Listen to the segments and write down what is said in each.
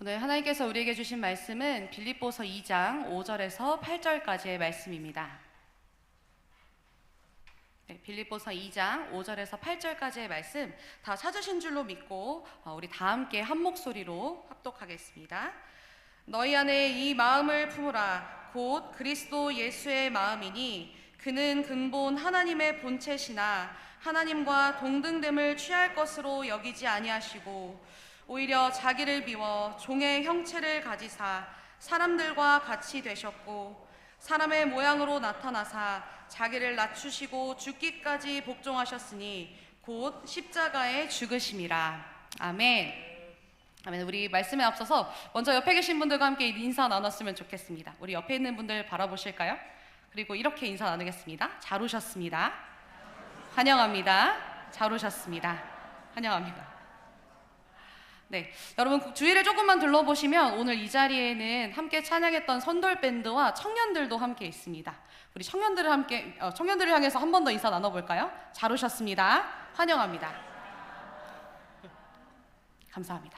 오늘 하나님께서 우리에게 주신 말씀은 빌립보서 2장 5절에서 8절까지의 말씀입니다. 빌립보서 2장 5절에서 8절까지의 말씀 다 찾으신 줄로 믿고 우리 다 함께 한 목소리로 합독하겠습니다. 너희 안에 이 마음을 품으라. 곧 그리스도 예수의 마음이니 그는 근본 하나님의 본체시나 하나님과 동등됨을 취할 것으로 여기지 아니하시고 오히려 자기를 비워 종의 형체를 가지사 사람들과 같이 되셨고 사람의 모양으로 나타나사 자기를 낮추시고 죽기까지 복종하셨으니 곧 십자가에 죽으심이라. 아멘. 아멘. 우리 말씀에 앞서서 먼저 옆에 계신 분들과 함께 인사 나눴으면 좋겠습니다. 우리 옆에 있는 분들 바라보실까요? 그리고 이렇게 인사 나누겠습니다. 잘 오셨습니다. 환영합니다. 잘 오셨습니다. 환영합니다. 네, 여러분 주위를 조금만 둘러보시면 오늘 이 자리에는 함께 찬양했던 선돌 밴드와 청년들도 함께 있습니다. 우리 청년들을 향해서 한 번 더 인사 나눠볼까요? 잘 오셨습니다. 환영합니다. 감사합니다.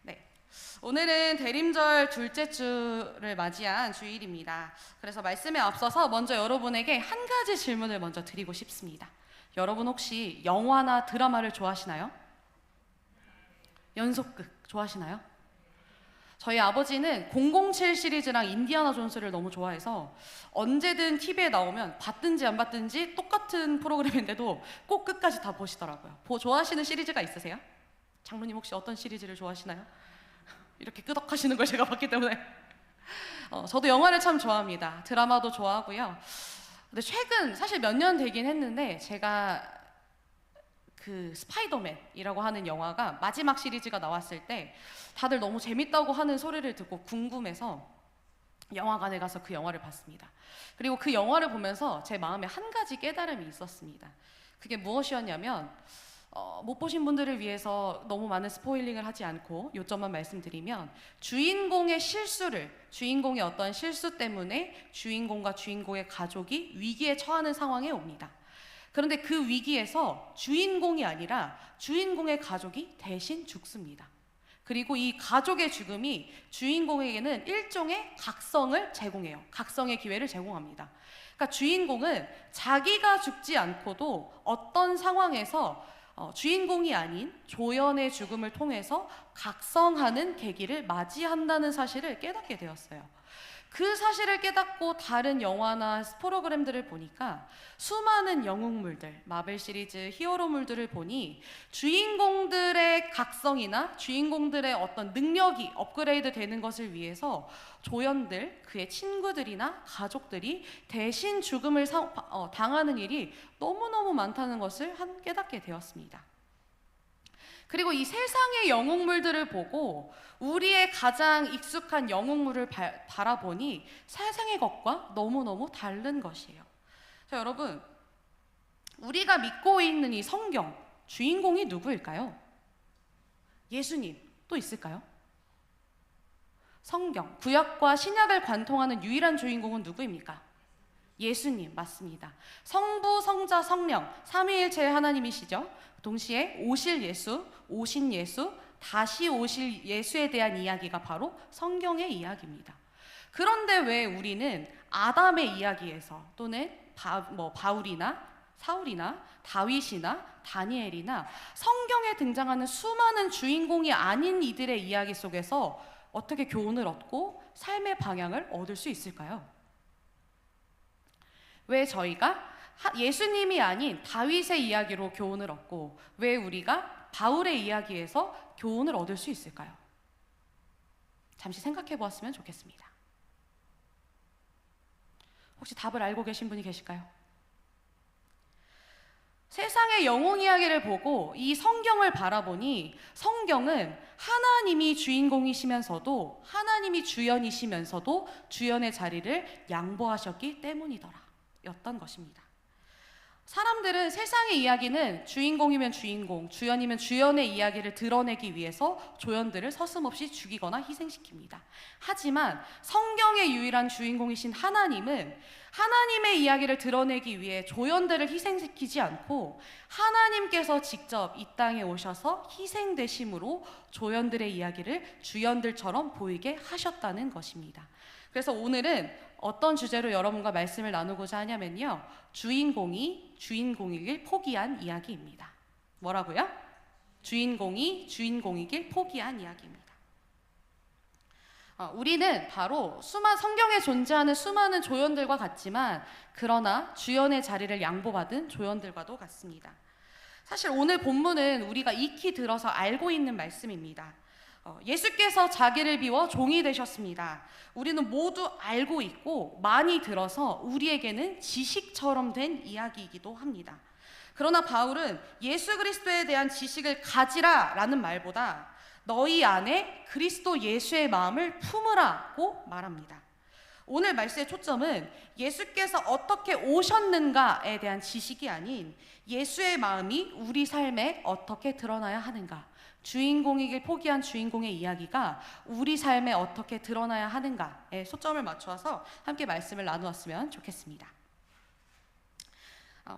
네, 오늘은 대림절 둘째 주를 맞이한 주일입니다. 그래서 말씀에 앞서서 먼저 여러분에게 한 가지 질문을 먼저 드리고 싶습니다. 여러분 혹시 영화나 드라마를 좋아하시나요? 연속극 좋아하시나요? 저희 아버지는 007 시리즈랑 인디아나 존스를 너무 좋아해서 언제든 TV에 나오면 봤든지 안 봤든지 똑같은 프로그램인데도 꼭 끝까지 다 보시더라고요. 좋아하시는 시리즈가 있으세요? 장로님 혹시 어떤 시리즈를 좋아하시나요? 이렇게 끄덕하시는 걸 제가 봤기 때문에 저도 영화를 참 좋아합니다. 드라마도 좋아하고요. 근데 최근 사실 몇 년 되긴 했는데 제가 그 스파이더맨이라고 하는 영화가 마지막 시리즈가 나왔을 때 다들 너무 재밌다고 하는 소리를 듣고 궁금해서 영화관에 가서 그 영화를 봤습니다. 그리고 그 영화를 보면서 제 마음에 한 가지 깨달음이 있었습니다. 그게 무엇이었냐면 못 보신 분들을 위해서 너무 많은 스포일링을 하지 않고 요점만 말씀드리면 주인공의 어떤 실수 때문에 주인공과 주인공의 가족이 위기에 처하는 상황에 옵니다. 그런데 그 위기에서 주인공이 아니라 주인공의 가족이 대신 죽습니다. 그리고 이 가족의 죽음이 주인공에게는 일종의 각성을 제공해요. 각성의 기회를 제공합니다. 그러니까 주인공은 자기가 죽지 않고도 어떤 상황에서 주인공이 아닌 조연의 죽음을 통해서 각성하는 계기를 맞이한다는 사실을 깨닫게 되었어요. 그 사실을 깨닫고 다른 영화나 프로그램들을 보니까 수많은 영웅물들, 마블 시리즈 히어로물들을 보니 주인공들의 각성이나 주인공들의 어떤 능력이 업그레이드 되는 것을 위해서 조연들, 그의 친구들이나 가족들이 대신 죽음을 당하는 일이 너무너무 많다는 것을 깨닫게 되었습니다. 그리고 이 세상의 영웅물들을 보고 우리의 가장 익숙한 영웅물을 바라보니 세상의 것과 너무너무 다른 것이에요. 자, 여러분, 우리가 믿고 있는 이 성경, 주인공이 누구일까요? 예수님, 또 있을까요? 성경, 구약과 신약을 관통하는 유일한 주인공은 누구입니까? 예수님, 맞습니다. 성부, 성자, 성령, 삼위일체의 하나님이시죠. 동시에 오신 예수, 다시 오실 예수에 대한 이야기가 바로 성경의 이야기입니다. 그런데 왜 우리는 아담의 이야기에서 또는 바울이나 사울이나 다윗이나 다니엘이나 성경에 등장하는 수많은 주인공이 아닌 이들의 이야기 속에서 어떻게 교훈을 얻고 삶의 방향을 얻을 수 있을까요? 왜 저희가 예수님이 아닌 다윗의 이야기로 교훈을 얻고 왜 우리가 바울의 이야기에서 교훈을 얻을 수 있을까요? 잠시 생각해 보았으면 좋겠습니다. 혹시 답을 알고 계신 분이 계실까요? 세상의 영웅 이야기를 보고 이 성경을 바라보니 성경은 하나님이 주인공이시면서도 하나님이 주연이시면서도 주연의 자리를 양보하셨기 때문이더라 였던 것입니다. 사람들은 세상의 이야기는 주인공이면 주인공, 주연이면 주연의 이야기를 드러내기 위해서 조연들을 서슴없이 죽이거나 희생시킵니다. 하지만 성경의 유일한 주인공이신 하나님은 하나님의 이야기를 드러내기 위해 조연들을 희생시키지 않고 하나님께서 직접 이 땅에 오셔서 희생되심으로 조연들의 이야기를 주연들처럼 보이게 하셨다는 것입니다. 그래서 오늘은 어떤 주제로 여러분과 말씀을 나누고자 하냐면요, 주인공이 주인공이길 포기한 이야기입니다. 뭐라고요? 주인공이 주인공이길 포기한 이야기입니다. 우리는 바로 성경에 존재하는 수많은 조연들과 같지만, 그러나 주연의 자리를 양보받은 조연들과도 같습니다. 사실 오늘 본문은 우리가 익히 들어서 알고 있는 말씀입니다. 예수께서 자기를 비워 종이 되셨습니다. 우리는 모두 알고 있고 많이 들어서 우리에게는 지식처럼 된 이야기이기도 합니다. 그러나 바울은 예수 그리스도에 대한 지식을 가지라라는 말보다 너희 안에 그리스도 예수의 마음을 품으라고 말합니다. 오늘 말씀의 초점은 예수께서 어떻게 오셨는가에 대한 지식이 아닌 예수의 마음이 우리 삶에 어떻게 드러나야 하는가, 주인공이길 포기한 주인공의 이야기가 우리 삶에 어떻게 드러나야 하는가에 초점을 맞춰서 함께 말씀을 나누었으면 좋겠습니다.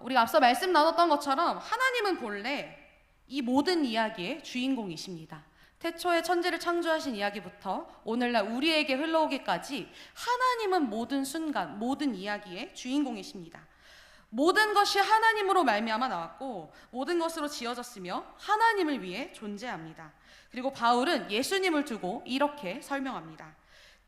우리가 앞서 말씀 나눴던 것처럼 하나님은 본래 이 모든 이야기의 주인공이십니다. 태초에 천지를 창조하신 이야기부터 오늘날 우리에게 흘러오기까지 하나님은 모든 순간, 모든 이야기의 주인공이십니다. 모든 것이 하나님으로 말미암아 나왔고 모든 것으로 지어졌으며 하나님을 위해 존재합니다. 그리고 바울은 예수님을 두고 이렇게 설명합니다.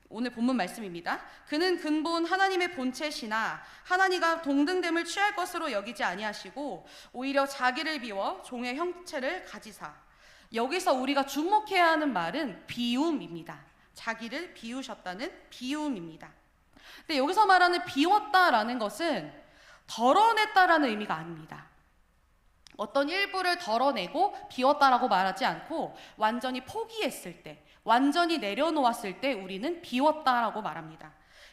오늘 본문 말씀입니다. 그는 근본 하나님의 본체시나 하나님과 동등됨을 취할 것으로 여기지 아니하시고 오히려 자기를 비워 종의 형체를 가지사. 여기서 우리가 주목해야 하는 말은 비움입니다. 자기를 비우셨다는 비움입니다. 근데 여기서 말하는 비웠다라는 것은 덜어냈다라는 의미가 아닙니다. 어떤 일부를 덜어내고 비웠다라고 말하지 않고 완전히 포기했을 때, 완전히 내려놓았을 때 우리는 비웠다라고 말합니다.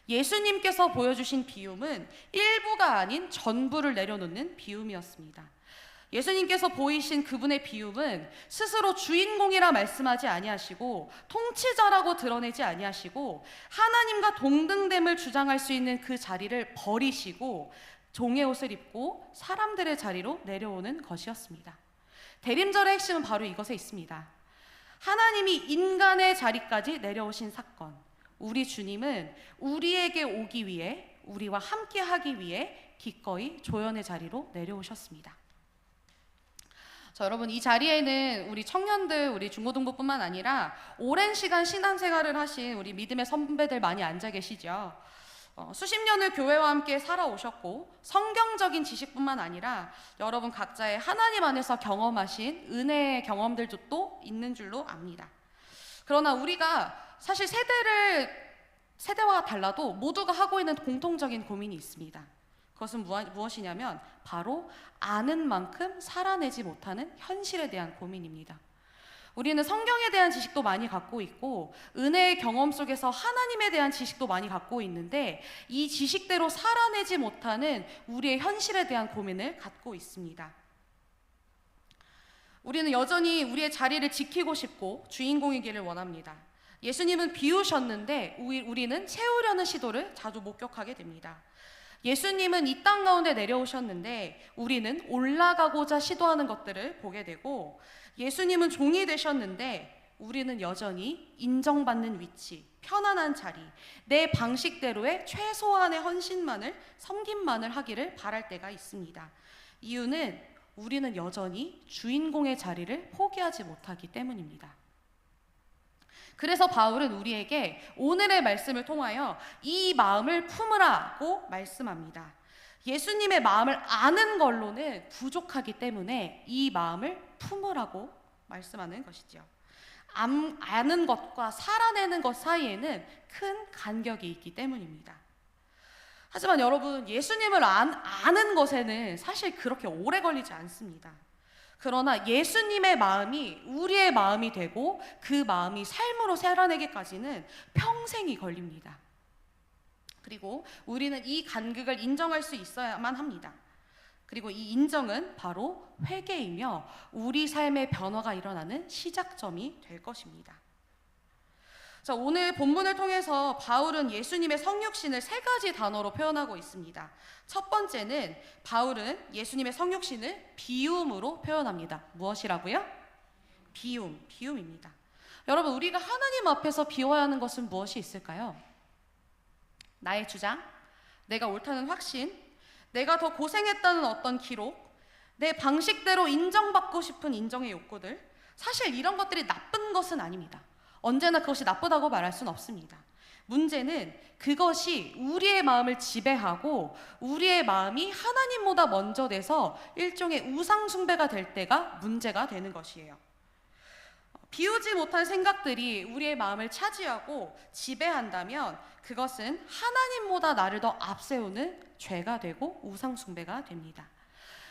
예수님께서 보여주신 비움은 일부가 아닌 전부를 내려놓는 비움이었습니다. 예수님께서 보이신 그분의 비움은 스스로 주인공이라 말씀하지 아니하시고 통치자라고 드러내지 아니하시고 하나님과 동등됨을 주장할 수 있는 그 자리를 버리시고 종의 옷을 입고 사람들의 자리로 내려오는 것이었습니다. 대림절의 핵심은 바로 이것에 있습니다. 하나님이 인간의 자리까지 내려오신 사건, 우리 주님은 우리에게 오기 위해, 우리와 함께 하기 위해 기꺼이 조연의 자리로 내려오셨습니다. 자, 여러분, 이 자리에는 우리 청년들, 우리 중고등부뿐만 아니라 오랜 시간 신앙생활을 하신 우리 믿음의 선배들 많이 앉아 계시죠. 수십 년을 교회와 함께 살아오셨고 성경적인 지식뿐만 아니라 여러분 각자의 하나님 안에서 경험하신 은혜의 경험들도 또 있는 줄로 압니다. 그러나 우리가 사실 세대와 달라도 모두가 하고 있는 공통적인 고민이 있습니다. 그것은 무엇이냐면 바로 아는 만큼 살아내지 못하는 현실에 대한 고민입니다. 우리는 성경에 대한 지식도 많이 갖고 있고 은혜의 경험 속에서 하나님에 대한 지식도 많이 갖고 있는데 이 지식대로 살아내지 못하는 우리의 현실에 대한 고민을 갖고 있습니다. 우리는 여전히 우리의 자리를 지키고 싶고 주인공이기를 원합니다. 예수님은 비우셨는데 우리는 채우려는 시도를 자주 목격하게 됩니다. 예수님은 이 땅 가운데 내려오셨는데 우리는 올라가고자 시도하는 것들을 보게 되고, 예수님은 종이 되셨는데 우리는 여전히 인정받는 위치, 편안한 자리, 내 방식대로의 최소한의 헌신만을, 섬김만을 하기를 바랄 때가 있습니다. 이유는 우리는 여전히 주인공의 자리를 포기하지 못하기 때문입니다. 그래서 바울은 우리에게 오늘의 말씀을 통하여 이 마음을 품으라고 말씀합니다. 예수님의 마음을 아는 걸로는 부족하기 때문에 이 마음을 품으라고 말씀하는 것이죠. 아는 것과 살아내는 것 사이에는 큰 간격이 있기 때문입니다. 하지만 여러분, 예수님을 아는 것에는 사실 그렇게 오래 걸리지 않습니다. 그러나 예수님의 마음이 우리의 마음이 되고 그 마음이 삶으로 살아내기까지는 평생이 걸립니다. 그리고 우리는 이 간극을 인정할 수 있어야만 합니다. 그리고 이 인정은 바로 회개이며 우리 삶의 변화가 일어나는 시작점이 될 것입니다. 자, 오늘 본문을 통해서 바울은 예수님의 성육신을 세 가지 단어로 표현하고 있습니다. 첫 번째는 바울은 예수님의 성육신을 비움으로 표현합니다. 무엇이라고요? 비움입니다. 여러분, 우리가 하나님 앞에서 비워야 하는 것은 무엇이 있을까요? 나의 주장, 내가 옳다는 확신, 내가 더 고생했다는 어떤 기록, 내 방식대로 인정받고 싶은 인정의 욕구들, 사실 이런 것들이 나쁜 것은 아닙니다. 언제나 그것이 나쁘다고 말할 수는 없습니다. 문제는 그것이 우리의 마음을 지배하고 우리의 마음이 하나님보다 먼저 돼서 일종의 우상 숭배가 될 때가 문제가 되는 것이에요. 비우지 못한 생각들이 우리의 마음을 차지하고 지배한다면 그것은 하나님보다 나를 더 앞세우는 죄가 되고 우상 숭배가 됩니다.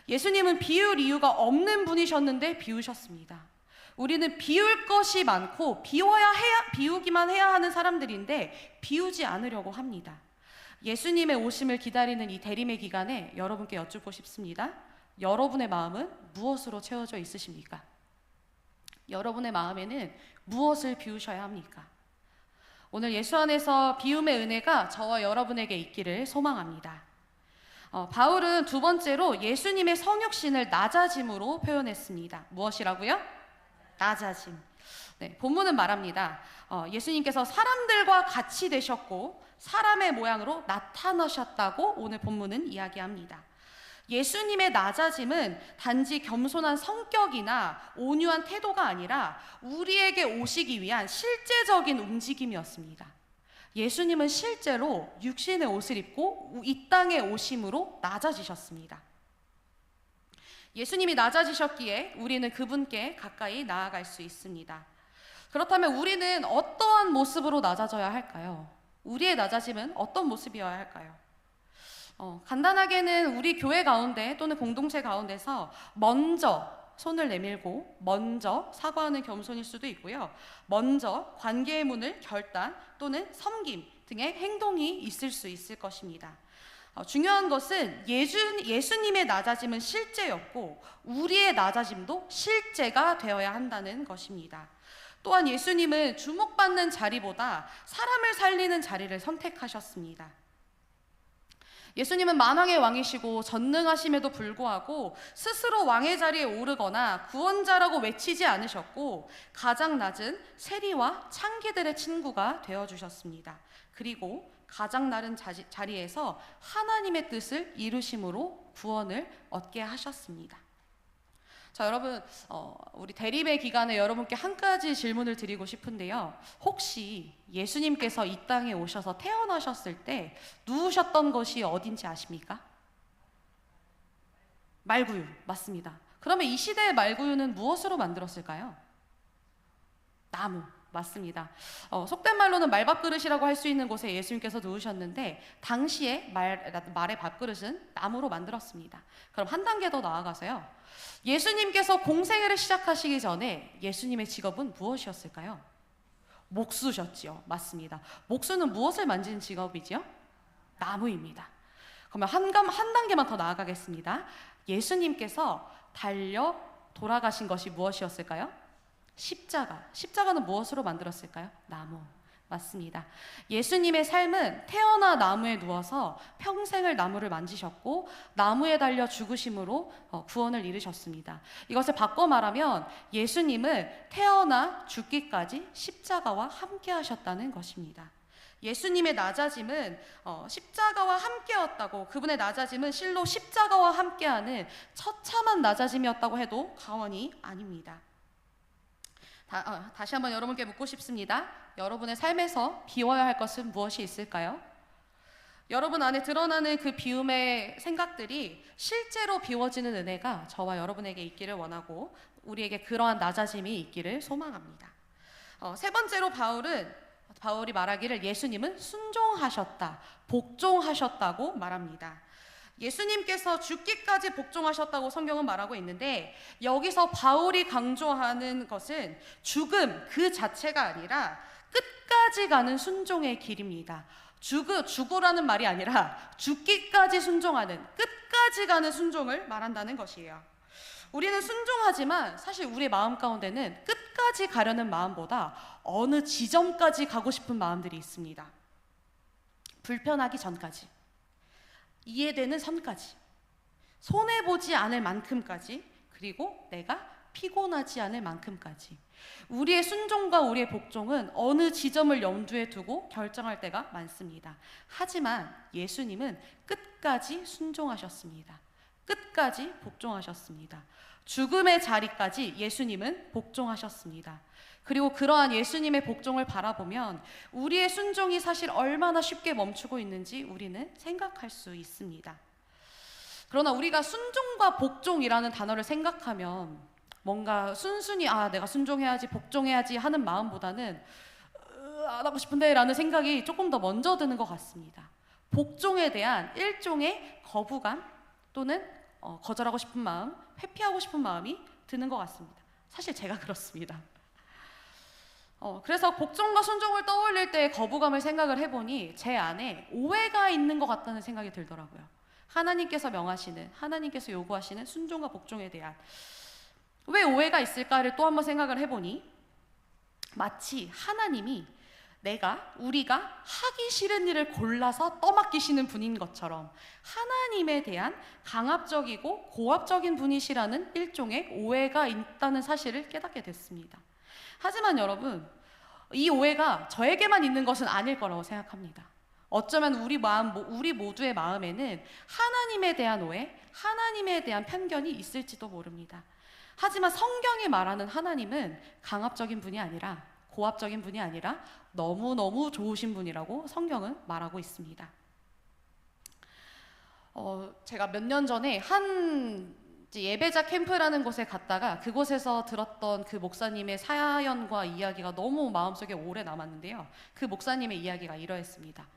예수님은 비울 이유가 없는 분이셨는데 비우셨습니다. 우리는 비울 것이 많고 비우기만 해야 하는 사람들인데 비우지 않으려고 합니다. 예수님의 오심을 기다리는 이 대림의 기간에 여러분께 여쭙고 싶습니다. 여러분의 마음은 무엇으로 채워져 있으십니까? 여러분의 마음에는 무엇을 비우셔야 합니까? 오늘 예수 안에서 비움의 은혜가 저와 여러분에게 있기를 소망합니다. 바울은 두 번째로 예수님의 성육신을 낮아짐으로 표현했습니다. 무엇이라고요? 낮아짐. 네, 본문은 말합니다. 예수님께서 사람들과 같이 되셨고 사람의 모양으로 나타나셨다고 오늘 본문은 이야기합니다. 예수님의 낮아짐은 단지 겸손한 성격이나 온유한 태도가 아니라 우리에게 오시기 위한 실제적인 움직임이었습니다. 예수님은 실제로 육신의 옷을 입고 이 땅에 오심으로 낮아지셨습니다. 예수님이 낮아지셨기에 우리는 그분께 가까이 나아갈 수 있습니다. 그렇다면 우리는 어떠한 모습으로 낮아져야 할까요? 우리의 낮아짐은 어떤 모습이어야 할까요? 간단하게는 우리 교회 가운데 또는 공동체 가운데서 먼저 손을 내밀고 먼저 사과하는 겸손일 수도 있고요. 먼저 관계의 문을 결단 또는 섬김 등의 행동이 있을 수 있을 것입니다. 중요한 것은 예수님의 낮아짐은 실제였고 우리의 낮아짐도 실제가 되어야 한다는 것입니다. 또한 예수님은 주목받는 자리보다 사람을 살리는 자리를 선택하셨습니다. 예수님은 만왕의 왕이시고 전능하심에도 불구하고 스스로 왕의 자리에 오르거나 구원자라고 외치지 않으셨고 가장 낮은 세리와 창기들의 친구가 되어주셨습니다. 그리고 가장 낮은 자리에서 하나님의 뜻을 이루심으로 구원을 얻게 하셨습니다. 자, 여러분, 우리 대림의 기간에 여러분께 한 가지 질문을 드리고 싶은데요. 혹시 예수님께서 이 땅에 오셔서 태어나셨을 때 누우셨던 것이 어딘지 아십니까? 말구유, 맞습니다. 그러면 이 시대의 말구유는 무엇으로 만들었을까요? 나무. 맞습니다. 속된 말로는 말밥그릇이라고 할 수 있는 곳에 예수님께서 누우셨는데 당시에 말의 밥그릇은 나무로 만들었습니다. 그럼 한 단계 더 나아가서요. 예수님께서 공생애를 시작하시기 전에 예수님의 직업은 무엇이었을까요? 목수셨지요. 맞습니다. 목수는 무엇을 만지는 직업이지요? 나무입니다. 그러면 한 단계만 더 나아가겠습니다. 예수님께서 달려 돌아가신 것이 무엇이었을까요? 십자가는 무엇으로 만들었을까요? 나무. 맞습니다. 예수님의 삶은 태어나 나무에 누워서 평생을 나무를 만지셨고 나무에 달려 죽으심으로 구원을 이루셨습니다. 이것을 바꿔 말하면 예수님은 태어나 죽기까지 십자가와 함께 하셨다는 것입니다. 예수님의 낮아짐은 십자가와 함께였다고, 그분의 낮아짐은 실로 십자가와 함께하는 처참한 낮아짐이었다고 해도 과언이 아닙니다. 다시 한번 여러분께 묻고 싶습니다. 여러분의 삶에서 비워야 할 것은 무엇이 있을까요? 여러분 안에 드러나는 그 비움의 생각들이 실제로 비워지는 은혜가 저와 여러분에게 있기를 원하고 우리에게 그러한 낮아짐이 있기를 소망합니다. 세 번째로 바울이 말하기를 예수님은 순종하셨다, 복종하셨다고 말합니다. 예수님께서 죽기까지 복종하셨다고 성경은 말하고 있는데 여기서 바울이 강조하는 것은 죽음 그 자체가 아니라 끝까지 가는 순종의 길입니다. 죽으라는 말이 아니라 죽기까지 순종하는, 끝까지 가는 순종을 말한다는 것이에요. 우리는 순종하지만 사실 우리의 마음 가운데는 끝까지 가려는 마음보다 어느 지점까지 가고 싶은 마음들이 있습니다. 불편하기 전까지, 이해되는 선까지, 손해보지 않을 만큼까지, 그리고 내가 피곤하지 않을 만큼까지. 우리의 순종과 우리의 복종은 어느 지점을 염두에 두고 결정할 때가 많습니다. 하지만 예수님은 끝까지 순종하셨습니다. 끝까지 복종하셨습니다. 죽음의 자리까지 예수님은 복종하셨습니다. 그리고 그러한 예수님의 복종을 바라보면 우리의 순종이 사실 얼마나 쉽게 멈추고 있는지 우리는 생각할 수 있습니다. 그러나 우리가 순종과 복종이라는 단어를 생각하면 뭔가 순순히 내가 순종해야지 복종해야지 하는 마음보다는 안 하고 싶은데 라는 생각이 조금 더 먼저 드는 것 같습니다. 복종에 대한 일종의 거부감 또는 거절하고 싶은 마음, 회피하고 싶은 마음이 드는 것 같습니다. 사실 제가 그렇습니다. 그래서 복종과 순종을 떠올릴 때 거부감을 생각을 해보니 제 안에 오해가 있는 것 같다는 생각이 들더라고요. 하나님께서 명하시는, 하나님께서 요구하시는 순종과 복종에 대한 왜 오해가 있을까를 또 한번 생각을 해보니 마치 하나님이 우리가 하기 싫은 일을 골라서 떠맡기시는 분인 것처럼 하나님에 대한 강압적이고 고압적인 분이시라는 일종의 오해가 있다는 사실을 깨닫게 됐습니다. 하지만 여러분, 이 오해가 저에게만 있는 것은 아닐 거라고 생각합니다. 어쩌면 우리 모두의 마음에는 하나님에 대한 오해, 하나님에 대한 편견이 있을지도 모릅니다. 하지만 성경이 말하는 하나님은 강압적인 분이 아니라 고압적인 분이 아니라 너무너무 좋으신 분이라고 성경은 말하고 있습니다. 제가 몇 년 전에 한 예배자 캠프라는 곳에 갔다가 그곳에서 들었던 그 목사님의 사연과 이야기가 너무 마음속에 오래 남았는데요. 그 목사님의 이야기가 이러했습니다.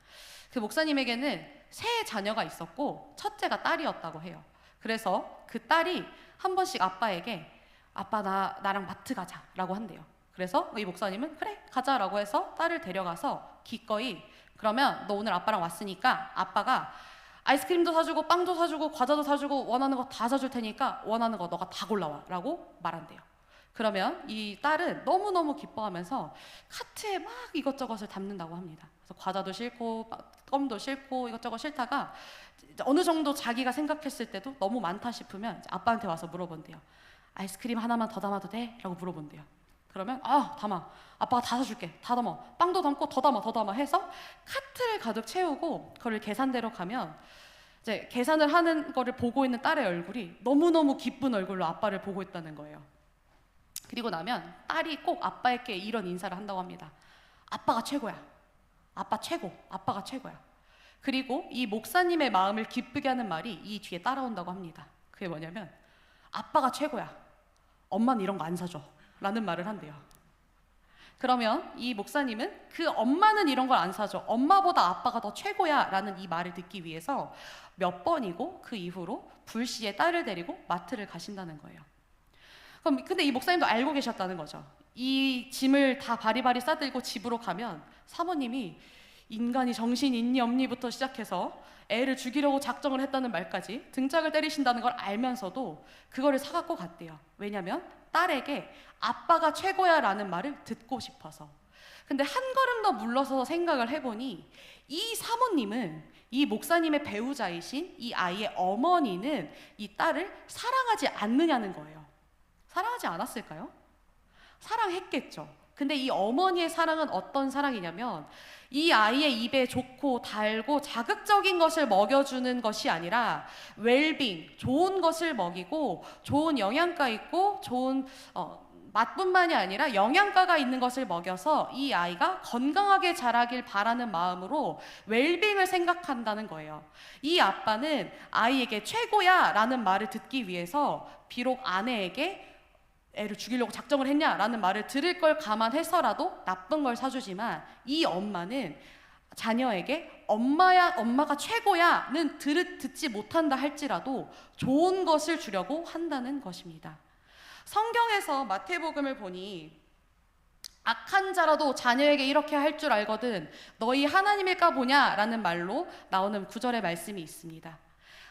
그 목사님에게는 세 자녀가 있었고 첫째가 딸이었다고 해요. 그래서 그 딸이 한 번씩 아빠에게 아빠 나랑 마트 가자 라고 한대요. 그래서 이 목사님은 그래 가자라고 해서 딸을 데려가서 기꺼이 그러면 너 오늘 아빠랑 왔으니까 아빠가 아이스크림도 사주고 빵도 사주고 과자도 사주고 원하는 거 다 사줄 테니까 원하는 거 너가 다 골라와 라고 말한대요. 그러면 이 딸은 너무너무 기뻐하면서 카트에 막 이것저것을 담는다고 합니다. 그래서 과자도 싫고 껌도 싫고 이것저것 싫다가 어느 정도 자기가 생각했을 때도 너무 많다 싶으면 아빠한테 와서 물어본대요. 아이스크림 하나만 더 담아도 돼? 라고 물어본대요. 그러면 담아. 아빠가 다 사줄게. 다 담아. 빵도 담고 더 담아 해서 카트를 가득 채우고 그걸 계산대로 가면 이제 계산을 하는 거를 보고 있는 딸의 얼굴이 너무너무 기쁜 얼굴로 아빠를 보고 있다는 거예요. 그리고 나면 딸이 꼭 아빠에게 이런 인사를 한다고 합니다. 아빠가 최고야. 아빠 최고. 아빠가 최고야. 그리고 이 목사님의 마음을 기쁘게 하는 말이 이 뒤에 따라온다고 합니다. 그게 뭐냐면 아빠가 최고야. 엄마는 이런 거 안 사줘. 라는 말을 한대요. 그러면 이 목사님은 그 엄마는 이런 걸 안 사줘. 엄마보다 아빠가 더 최고야. 라는 이 말을 듣기 위해서 몇 번이고 그 이후로 불시에 딸을 데리고 마트를 가신다는 거예요. 근데 이 목사님도 알고 계셨다는 거죠. 이 짐을 다 바리바리 싸들고 집으로 가면 사모님이 인간이 정신이 있니 없니부터 시작해서 애를 죽이려고 작정을 했다는 말까지 등짝을 때리신다는 걸 알면서도 그거를 사갖고 갔대요. 왜냐면 딸에게 아빠가 최고야 라는 말을 듣고 싶어서. 근데 한 걸음 더 물러서서 생각을 해보니 이 사모님은 이 목사님의 배우자이신 이 아이의 어머니는 이 딸을 사랑하지 않느냐는 거예요. 사랑하지 않았을까요? 사랑했겠죠. 근데 이 어머니의 사랑은 어떤 사랑이냐면 이 아이의 입에 좋고 달고 자극적인 것을 먹여주는 것이 아니라 웰빙, 좋은 것을 먹이고 좋은 영양가 있고 좋은 맛뿐만이 아니라 영양가가 있는 것을 먹여서 이 아이가 건강하게 자라길 바라는 마음으로 웰빙을 생각한다는 거예요. 이 아빠는 아이에게 최고야 라는 말을 듣기 위해서 비록 아내에게 애를 죽이려고 작정을 했냐라는 말을 들을 걸 감안해서라도 나쁜 걸 사주지만 이 엄마는 자녀에게 엄마가 최고야는 듣지 못한다 할지라도 좋은 것을 주려고 한다는 것입니다. 성경에서 마태복음을 보니 악한 자라도 자녀에게 이렇게 할 줄 알거든 너희 하나님일까 보냐 라는 말로 나오는 구절의 말씀이 있습니다.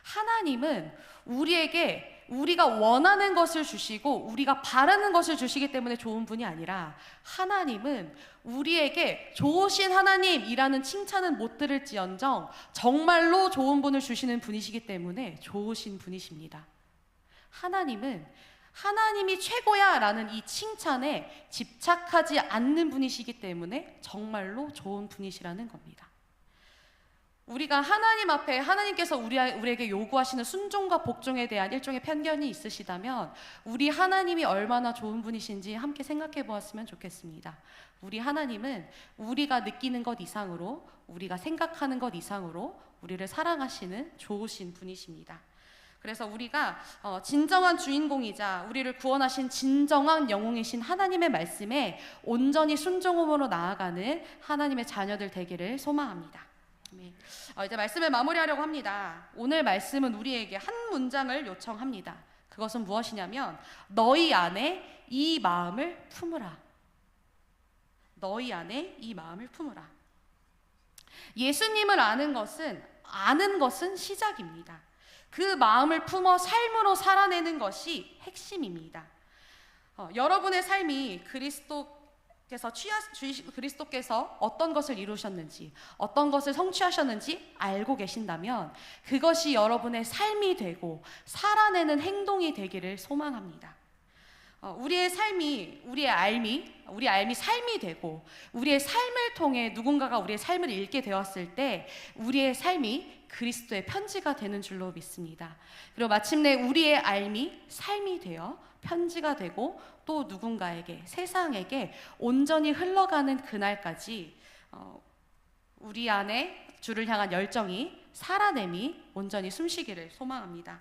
하나님은 우리에게 우리가 원하는 것을 주시고 우리가 바라는 것을 주시기 때문에 좋은 분이 아니라, 하나님은 우리에게 좋으신 하나님이라는 칭찬은 못 들을지언정 정말로 좋은 분을 주시는 분이시기 때문에 좋으신 분이십니다. 하나님은 하나님이 최고야 라는 이 칭찬에 집착하지 않는 분이시기 때문에 정말로 좋은 분이시라는 겁니다. 우리가 하나님 앞에 하나님께서 우리에게 요구하시는 순종과 복종에 대한 일종의 편견이 있으시다면 우리 하나님이 얼마나 좋은 분이신지 함께 생각해 보았으면 좋겠습니다. 우리 하나님은 우리가 느끼는 것 이상으로, 우리가 생각하는 것 이상으로 우리를 사랑하시는 좋으신 분이십니다. 그래서 우리가 진정한 주인공이자 우리를 구원하신 진정한 영웅이신 하나님의 말씀에 온전히 순종함으로 나아가는 하나님의 자녀들 되기를 소망합니다. 이제 말씀을 마무리하려고 합니다. 오늘 말씀은 우리에게 한 문장을 요청합니다. 그것은 무엇이냐면 너희 안에 이 마음을 품으라. 너희 안에 이 마음을 품으라. 예수님을 아는 것은 시작입니다. 그 마음을 품어 삶으로 살아내는 것이 핵심입니다. 여러분의 삶이 그리스도께서 어떤 것을 이루셨는지, 어떤 것을 성취하셨는지 알고 계신다면 그것이 여러분의 삶이 되고 살아내는 행동이 되기를 소망합니다. 우리의 삶이 삶이 되고 우리의 삶을 통해 누군가가 우리의 삶을 읽게 되었을 때 우리의 삶이 그리스도의 편지가 되는 줄로 믿습니다. 그리고 마침내 우리의 삶이 되어 편지가 되고 또 누군가에게, 세상에게 온전히 흘러가는 그날까지 우리 안에 주를 향한 열정이, 살아냄이 온전히 숨쉬기를 소망합니다.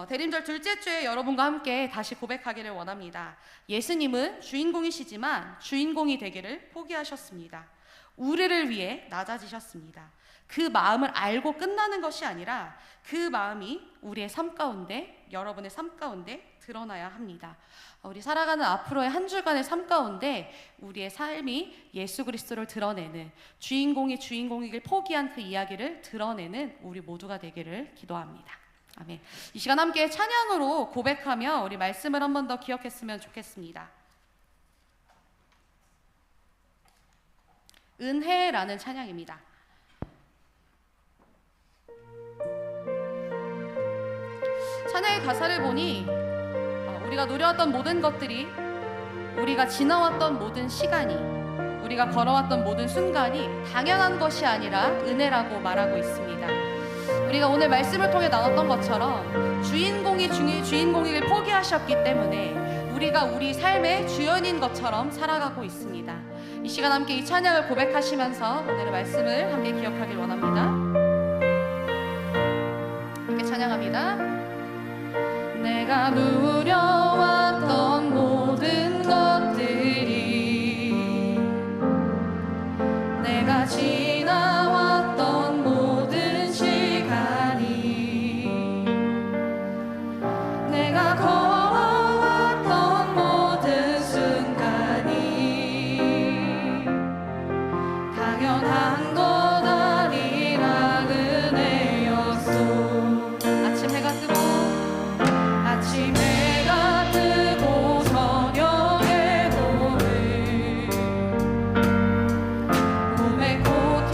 대림절 둘째 주에 여러분과 함께 다시 고백하기를 원합니다. 예수님은 주인공이시지만 주인공이 되기를 포기하셨습니다. 우리를 위해 낮아지셨습니다. 그 마음을 알고 끝나는 것이 아니라 그 마음이 우리의 삶 가운데, 여러분의 삶 가운데 드러나야 합니다. 우리 살아가는 앞으로의 한 주간의 삶 가운데 우리의 삶이 예수 그리스도를 드러내는, 주인공이 주인공이길 포기한 그 이야기를 드러내는 우리 모두가 되기를 기도합니다. 아멘. 이 시간 함께 찬양으로 고백하며 우리 말씀을 한 번 더 기억했으면 좋겠습니다. 은혜라는 찬양입니다. 찬양의 가사를 보니 우리가 누려왔던 모든 것들이, 우리가 지나왔던 모든 시간이, 우리가 걸어왔던 모든 순간이 당연한 것이 아니라 은혜라고 말하고 있습니다. 우리가 오늘 말씀을 통해 나눴던 것처럼 주인공이 주인공이길 포기하셨기 때문에 우리가 우리 삶의 주연인 것처럼 살아가고 있습니다. 이 시간 함께 이 찬양을 고백하시면서 오늘의 말씀을 함께 기억하길 원합니다. 함께 찬양합니다. 내가 누려왔던 모든 것들이, 내가 지나왔던 모든 시간이, 내가 걸어왔던 모든 순간이 당연한 것 아니라 은혜였소. 아침 해가 뜨고 저녁에 봄을, 봄의 꽃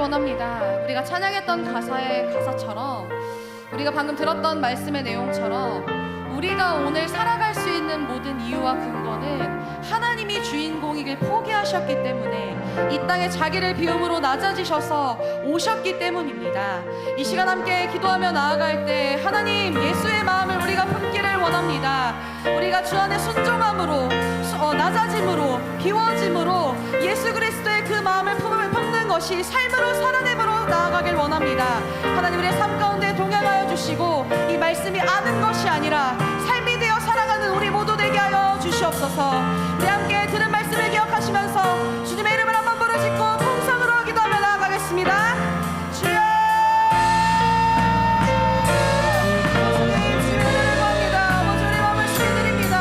원합니다. 우리가 찬양했던 가사처럼, 우리가 방금 들었던 말씀의 내용처럼, 우리가 오늘 살아갈 수 있는 모든 이유와 근거는 하나님이 주인공이길 포기하셨기 때문에, 이 땅에 자기를 비움으로 낮아지셔서 오셨기 때문입니다. 이 시간 함께 기도하며 나아갈 때 하나님, 예수의 마음을 우리가 품기를 원합니다. 우리가 주 안에 순종함으로, 낮아짐으로, 비워짐으로 예수 그리스도의 그 마음을 품는 것이 삶으로 살아내므로 나아가길 원합니다. 하나님, 우리의 삶 가운데 동행하여 주시고, 이 말씀이 아는 것이 아니라 삶이 되어 살아가는 우리 모두 되게 하여 주시옵소서. 우리 함께 들은 말씀을 기억하시면서 주님의 이름을 한번 부르짖고 통성으로 기도하며 나아가겠습니다. 주여, 주님 주님을 구합니다. 아버지, 우리 마음을 주께 드립니다.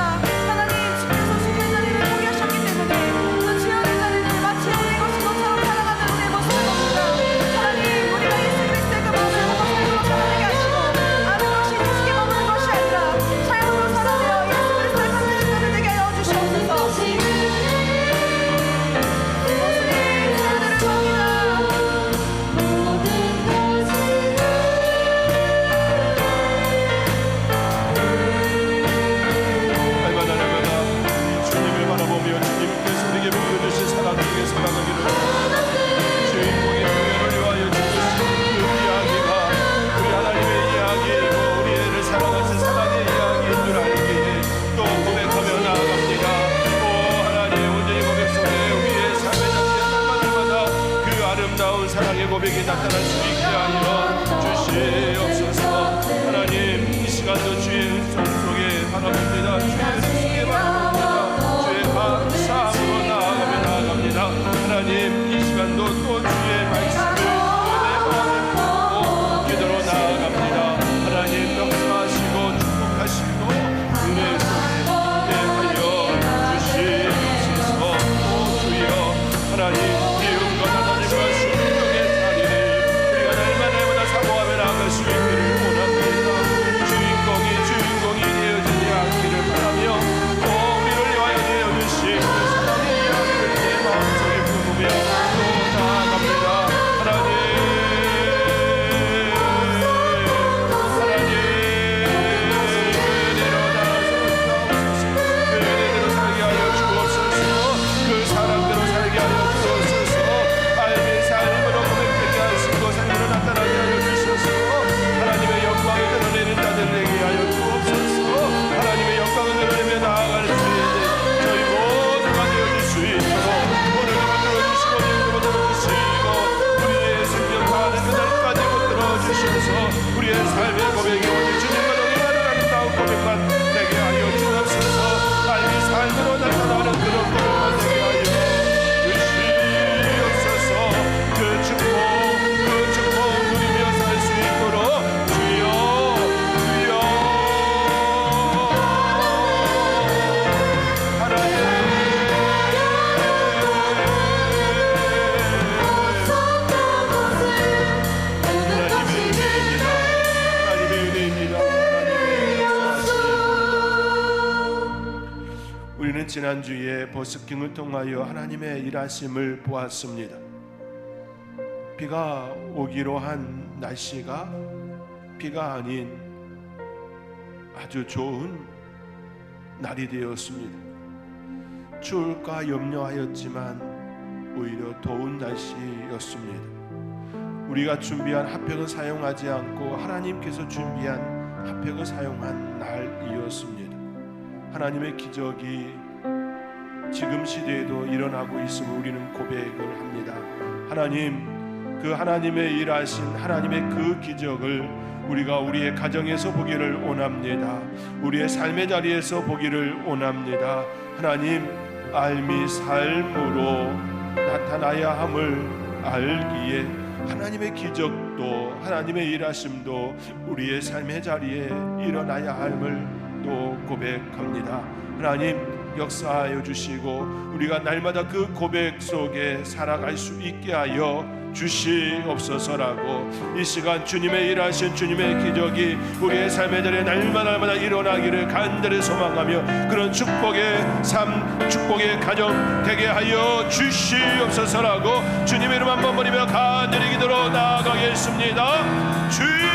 하나님, 주께서 주님의 자리를 포기하셨기 때문에 그 주연의 자리를 마치 우리 것이 것처럼 살아가는 우리의 모습을 봅니다. 하나님, 우리가 예수 그리스도의 그 마음을 보고 삶으로 살아내게 하시고, 아는 것이 지식에 머무는 것이 아니라 삶으로 살아내어 예수 그리스도의 간절히 삶을 되게 하여 주시옵소서. 사랑의 고백이 나타날 수 있게 하여 주시옵소서. 하나님, 이 시간도 주의 손 속에 바랍니다. 주의 손 속에 바랍니다. 주의 감사함으로 나아갑니다. 하나님, 이 시간도 또 주의 말씀을 내 마음에 품고 기도로 나아갑니다. 하나님, 역사하시고 축복하시고 은혜 속에 하여 주시옵소서. 오 주여, 하나님, 주인공이 되어지지 않기를 바라며, 우리를 위하여 내어주신 사랑의 이야기를 내 마음속에 품으며 또 나아갑니다. 하나님, 그 은혜대로 살게 하여 주옵소서. 그 사랑대로 살게 하여 주옵소서. 삶의 삶으로 고백되게 하시고 삶으로 나타나게 하여 주셔서 하나님의 영광을 드러내는 자들 되게 하여 주옵소서. 하나님의 영광을 드러내며 나아갈 수 있는 저희 모두가 되어줄 수 있도록 오늘도 붙들어주시고 오늘도 붙들어주시고 우리의 생명 가는 그날까지 붙들어주셔서 우리의 삶의 고백이 오직 주님과 동행하는 아름다운 고백만 되게 하여 주옵소서. 삶이 삶으로 나타나는 그런 고백만 되게 하여 주시옵소서. 그 축복 누리며 살 수 있도록 우리는 지난주에 버스킹을 통하여 하나님의 일하심을 보았습니다. 비가 오기로 한 날씨가 비가 아닌 아주 좋은 날이 되었습니다. 추울까 염려하였지만 오히려 더운 날씨였습니다. 우리가 준비한 핫팩을 사용하지 않고 하나님께서 준비한 핫팩을 사용한 날이었습니다. 하나님의 기적이 지금 시대에도 일어나고 있음을 우리는 고백을 합니다. 하나님, 그 하나님의 일하신 하나님의 그 기적을 우리가 우리의 가정에서 보기를 원합니다. 우리의 삶의 자리에서 보기를 원합니다. 하나님, 삶이 삶으로 나타나야 함을 알기에 하나님의 기적도 하나님의 일하심도 우리의 삶의 자리에 일어나야 함을 또 고백합니다. 하나님, 역사하여 주시고 우리가 날마다 그 고백 속에 살아갈 수 있게 하여 주시옵소서라고 이 시간 주님의 일하신 주님의 기적이 우리의 삶의 자리에 날마다 일어나기를 간절히 소망하며 그런 축복의 삶, 축복의 가정 되게 하여 주시옵소서라고 주님의 이름 한번 버리며 간절히 기도로 나아가겠습니다. 주여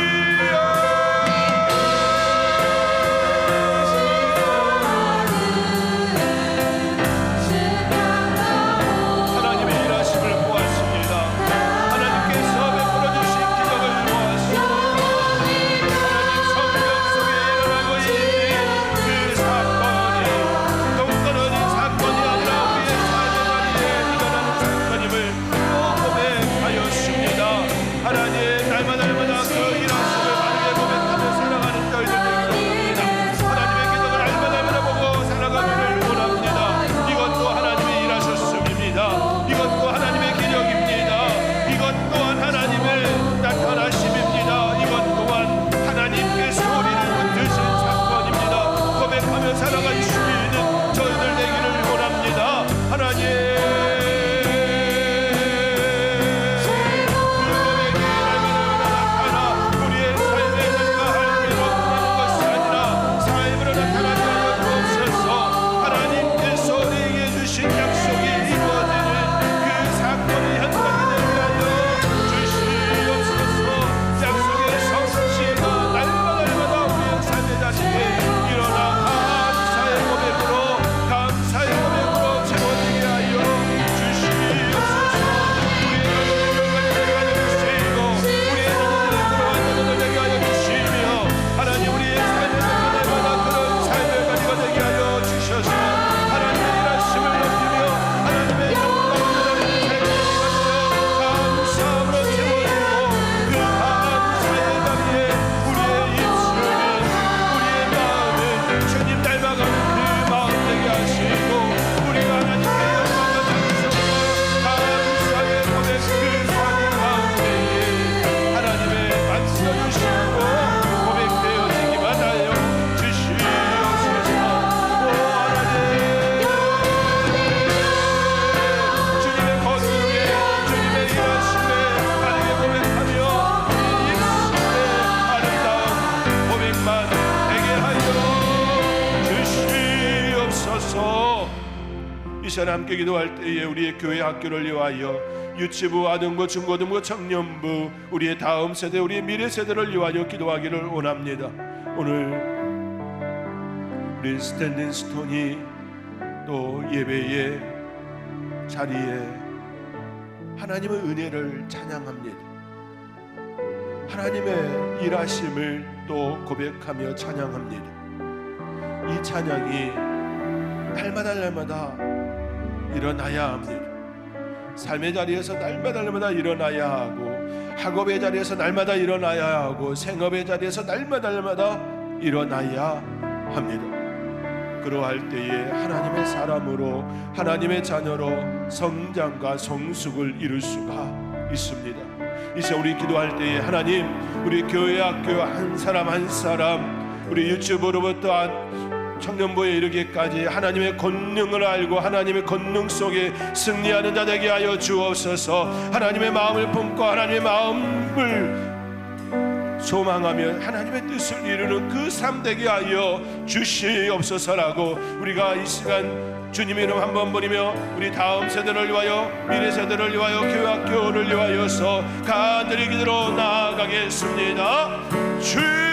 이 시간 함께 기도할 때에 우리의 교회 학교를 위하여 유치부, 아등부, 중고등부, 청년부 우리의 다음 세대, 우리의 미래 세대를 위하여 기도하기를 원합니다. 오늘 우리 스탠딩 스톤이 또 예배의 자리에 하나님의 은혜를 찬양합니다. 하나님의 일하심을 또 고백하며 찬양합니다. 이 찬양이 날마다 일어나야 합니다. 삶의 자리에서 날마다 일어나야 하고, 학업의 자리에서 날마다 일어나야 하고, 생업의 자리에서 날마다 일어나야 합니다. 그러할 때에 하나님의 사람으로, 하나님의 자녀로 성장과 성숙을 이룰 수가 있습니다. 이제 우리 기도할 때에 하나님, 우리 교회 학교 한 사람 한 사람, 우리 유튜브로부터 청년부에 이르기까지 하나님의 권능을 알고 하나님의 권능 속에 승리하는 자 되게 하여 주옵소서. 하나님의 마음을 품고 하나님의 마음을 소망하며 하나님의 뜻을 이루는 그 삶 되게 하여 주시옵소서라고 우리가 이 시간 주님의 이름 한번 부르며 우리 다음 세대를 위하여, 미래 세대를 위하여, 교회 학교를 위하여서 간절히 기도로 나아가겠습니다. 주여 주의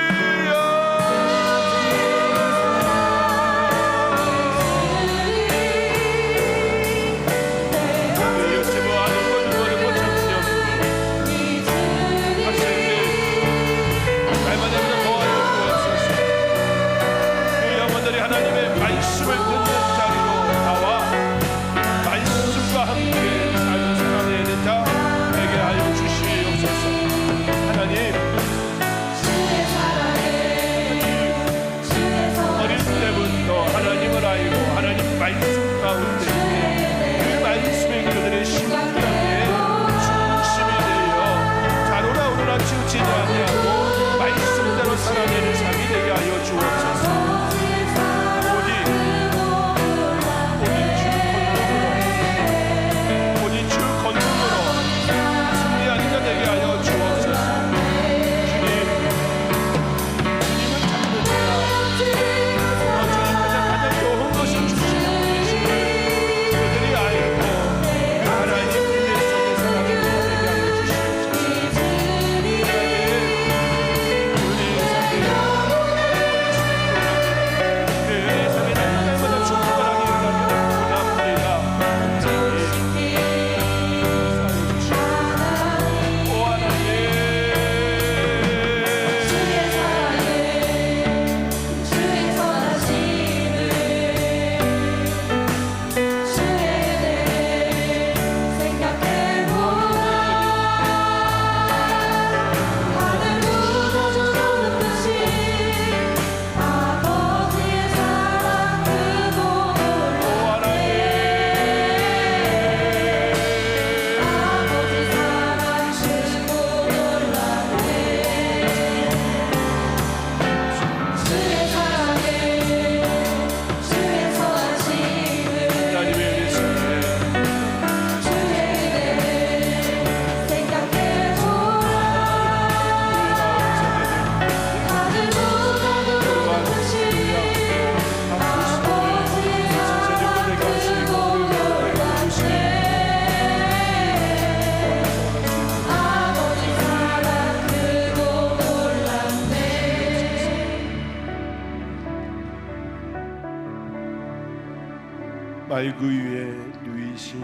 말구 위에 누이신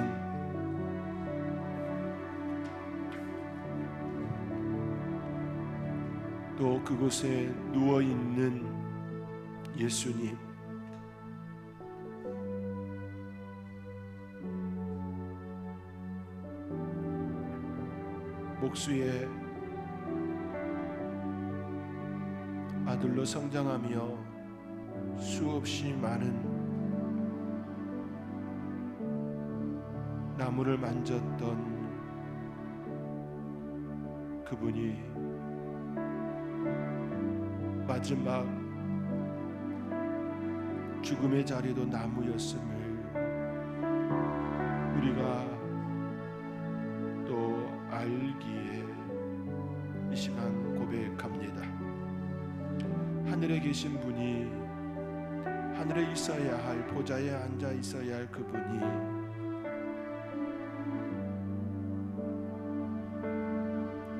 또 그곳에 누워 있는 예수님, 목수의 아들로 성장하며 수없이 많은 나무를 만졌던 그분이 마지막 죽음의 자리도 나무였음을 우리가 또 알기에 이 시간 고백합니다. 하늘에 계신 분이, 하늘에 있어야 할, 보좌에 앉아 있어야 할 그분이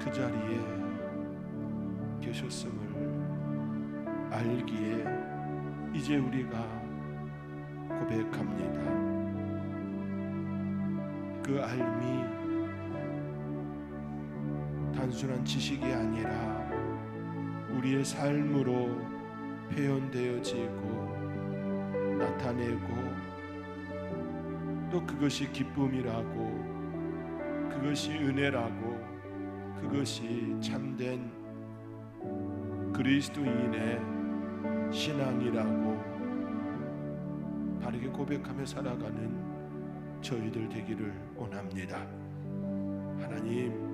그 자리에 계셨음을 알기에 이제 우리가 고백합니다. 그 알미 단순한 지식이 아니라 우리의 삶으로 표현되어지고 나타내고 또 그것이 기쁨이라고, 그것이 은혜라고, 그것이 참된 그리스도인의 신앙이라고 바르게 고백하며 살아가는 저희들 되기를 원합니다. 하나님,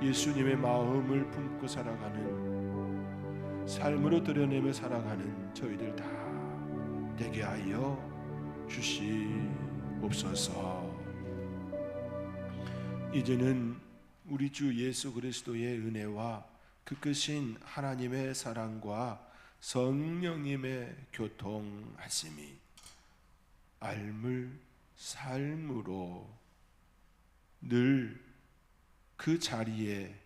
예수님의 마음을 품고 살아가는, 삶으로 드러내며 살아가는 저희들 다 되게 하여 주시옵소서. 이제는 우리 주 예수 그리스도의 은혜와 그 크신 하나님의 사랑과 성령님의 교통하심이 알물 삶으로 늘 그 자리에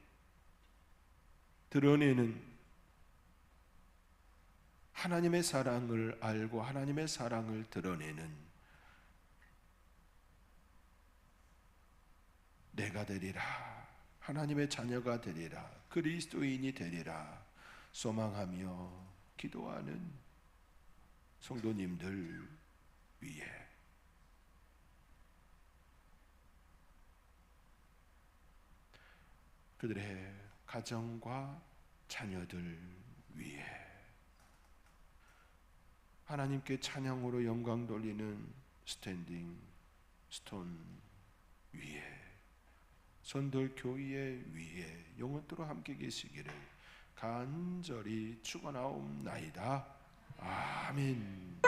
드러내는 하나님의 사랑을 알고 하나님의 사랑을 드러내는 내가 되리라, 하나님의 자녀가 되리라, 그리스도인이 되리라 소망하며 기도하는 성도님들 위해 그들의 가정과 자녀들 위해 하나님께 찬양으로 영광 돌리는 스탠딩 스톤 위에 선돌 교회 위에 영원토록 함께 계시기를 간절히 축원하옵나이다. 아멘.